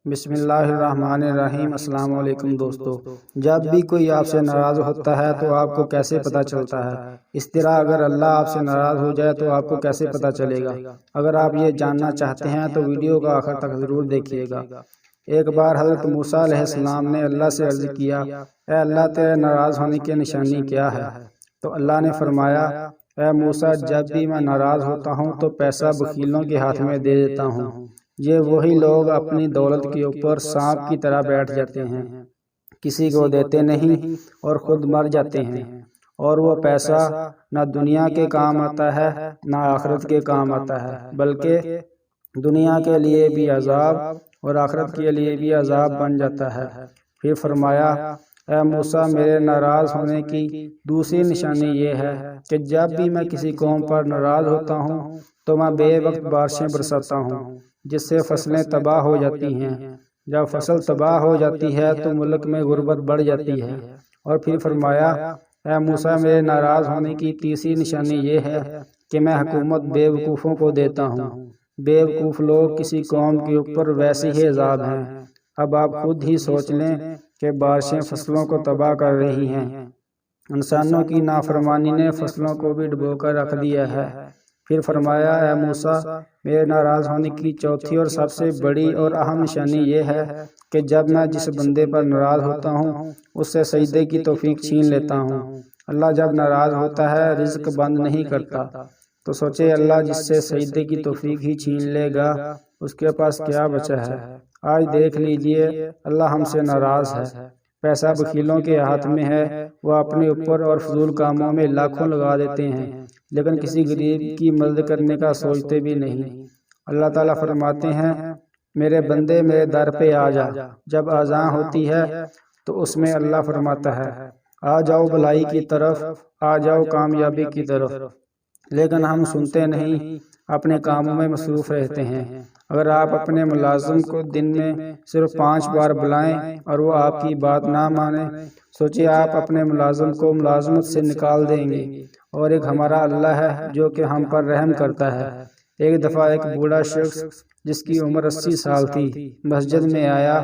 بسم اللہ الرحمن الرحیم۔ السلام علیکم دوستو، جب بھی کوئی آپ سے ناراض ہوتا ہے تو آپ کو کیسے پتہ چلتا ہے؟ اس طرح اگر اللہ آپ سے ناراض ہو جائے تو آپ کو کیسے پتہ چلے گا؟ اگر آپ یہ جاننا چاہتے ہیں تو ویڈیو کا آخر تک ضرور دیکھیے گا۔ ایک بار حضرت موسیٰ علیہ السلام نے اللہ سے عرض کیا، اے اللہ، تیرے ناراض ہونے کی نشانی کیا ہے؟ تو اللہ نے فرمایا، اے موسیٰ، جب بھی میں ناراض ہوتا ہوں تو پیسہ بخیلوں کے ہاتھ میں دے دیتا ہوں۔ یہ وہی لوگ اپنی دولت کے اوپر سانپ کی طرح بیٹھ جاتے ہیں، کسی کو دیتے نہیں اور خود مر جاتے ہیں، اور وہ پیسہ نہ دنیا کے کام آتا ہے نہ آخرت کے کام آتا ہے، بلکہ دنیا کے لیے بھی عذاب اور آخرت کے لیے بھی عذاب بن جاتا ہے۔ پھر فرمایا، اے موسیٰ، میرے ناراض ہونے کی دوسری نشانی یہ ہے کہ جب بھی میں کسی قوم پر ناراض ہوتا ہوں تو میں بے وقت بارشیں برساتا ہوں، جس سے فصلیں تباہ ہو جاتی ہیں۔ جب فصل تباہ ہو جاتی ہے تو ملک میں غربت بڑھ جاتی ہے۔ اور پھر فرمایا، اے موسیٰ، میرے ناراض ہونے کی تیسری نشانی یہ ہے کہ میں حکومت بے وقوفوں کو دیتا ہوں۔ بے وقوف لوگ کسی قوم کے اوپر ویسے ہی عذاب ہیں۔ اب آپ خود ہی سوچ لیں کہ بارشیں فصلوں کو تباہ کر رہی ہیں۔ انسانوں کی نافرمانی نے فصلوں کو بھی ڈبو کر رکھ دیا ہے۔ پھر فرمایا، اے موسیٰ، میرے ناراض ہونے کی چوتھی اور سب سے بڑی اور اہم نشانی یہ ہے کہ جب میں جس بندے پر ناراض ہوتا ہوں اس سے سجدے کی توفیق چھین لیتا ہوں۔ اللہ جب ناراض ہوتا ہے رزق بند نہیں کرتا، تو سوچے اللہ جس سے سجدے کی توفیق ہی چھین لے گا اس کے پاس کیا بچا ہے۔ آج دیکھ لیجئے، اللہ ہم سے ناراض ہے۔ پیسہ بخیلوں کے ہاتھ میں ہے، وہ اپنے اوپر اور فضول کاموں میں لاکھوں لگا دیتے ہیں، لیکن کسی غریب کی مدد کرنے کا سوچتے بھی نہیں۔ اللہ تعالیٰ فرماتے ہیں، میرے بندے میرے در پہ آ جا۔ جب اذان ہوتی ہے تو اس میں اللہ فرماتا ہے، آ جاؤ بھلائی کی طرف، آ جاؤ کامیابی کی طرف، لیکن ہم سنتے نہیں، اپنے کاموں میں مصروف رہتے ہیں۔ اگر آپ اپنے ملازم کو دن میں صرف 5 بار بلائیں اور وہ آپ کی بات نہ مانے، سوچیں آپ اپنے ملازم کو ملازمت سے نکال دیں گے۔ اور ایک ہمارا اللہ ہے جو کہ ہم پر رحم کرتا ہے۔ ایک دفعہ ایک بوڑھا شخص جس کی عمر 80 سال تھی مسجد میں آیا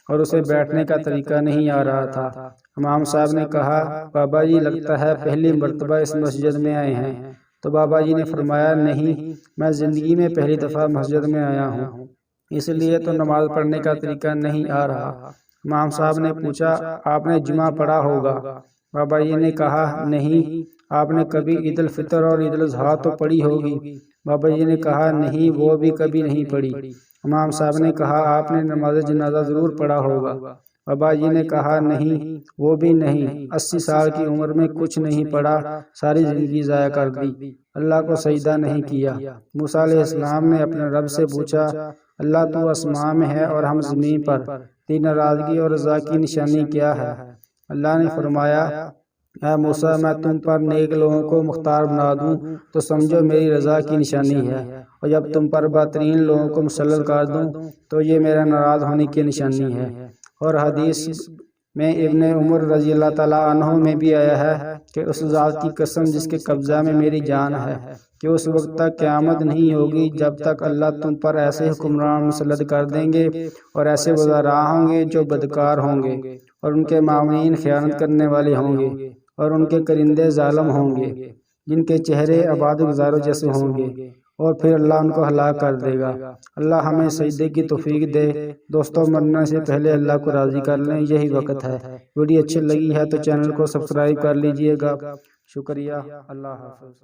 اور اسے بیٹھنے کا طریقہ نہیں آ رہا تھا۔ امام صاحب نے کہا، بابا جی، لگتا ہے پہلی مرتبہ اس مسجد میں آئے ہیں۔ تو بابا جی نے فرمایا، نہیں، میں زندگی میں پہلی دفعہ مسجد میں آیا ہوں، اس لیے تو نماز پڑھنے کا طریقہ نہیں آ رہا۔ امام صاحب نے پوچھا، آپ نے جمعہ پڑھا ہوگا؟ بابا جی نے کہا، نہیں۔ آپ نے کبھی عید الفطر اور عید الاضحیٰ تو پڑھی ہوگی؟ بابا جی نے کہا، نہیں، وہ بھی کبھی نہیں پڑھی۔ امام صاحب نے کہا، آپ نے نماز جنازہ ضرور پڑھا ہوگا؟ بابا جی نے کہا، نہیں، وہ بھی نہیں۔ 80 سال کی عمر میں کچھ نہیں پڑھا، ساری زندگی ضائع کر دی، اللہ کو سجدہ نہیں کیا۔ موسیٰ علیہ السلام نے اپنے رب سے پوچھا، اللہ تو آسمان میں ہے اور ہم زمین پر، تیری ناراضگی اور رضا کی نشانی کیا ہے؟ اللہ نے فرمایا، اے موسیٰ، میں تم پر نیک لوگوں کو مختار بنا دوں تو سمجھو میری رضا کی نشانی ہے، اور جب تم پر بدترین لوگوں کو مسلط کر دوں تو یہ میرا ناراض ہونے کی نشانی ہے۔ اور حدیث میں ابن عمر رضی اللہ تعالیٰ عنہ میں بھی آیا ہے کہ اس ذات کی قسم جس کے قبضہ میں میری جان ہے کہ اس وقت تک قیامت نہیں ہوگی جب تک اللہ تم پر ایسے حکمران مسلط کر دیں گے اور ایسے وزراء ہوں گے جو بدکار ہوں گے، اور ان کے معاونین خیانت کرنے والے ہوں گے، اور ان کے کرندے ظالم ہوں گے جن کے چہرے آباد گزاروں جیسے ہوں گے، اور پھر اللہ ان کو ہلاک کر دے گا۔ اللہ ہمیں سجدے کی توفیق دے۔ دوستوں، مرنے سے پہلے اللہ کو راضی کر لیں، یہی وقت ہے۔ ویڈیو اچھی لگی ہے تو چینل کو سبسکرائب کر لیجئے گا۔ شکریہ، اللہ حافظ۔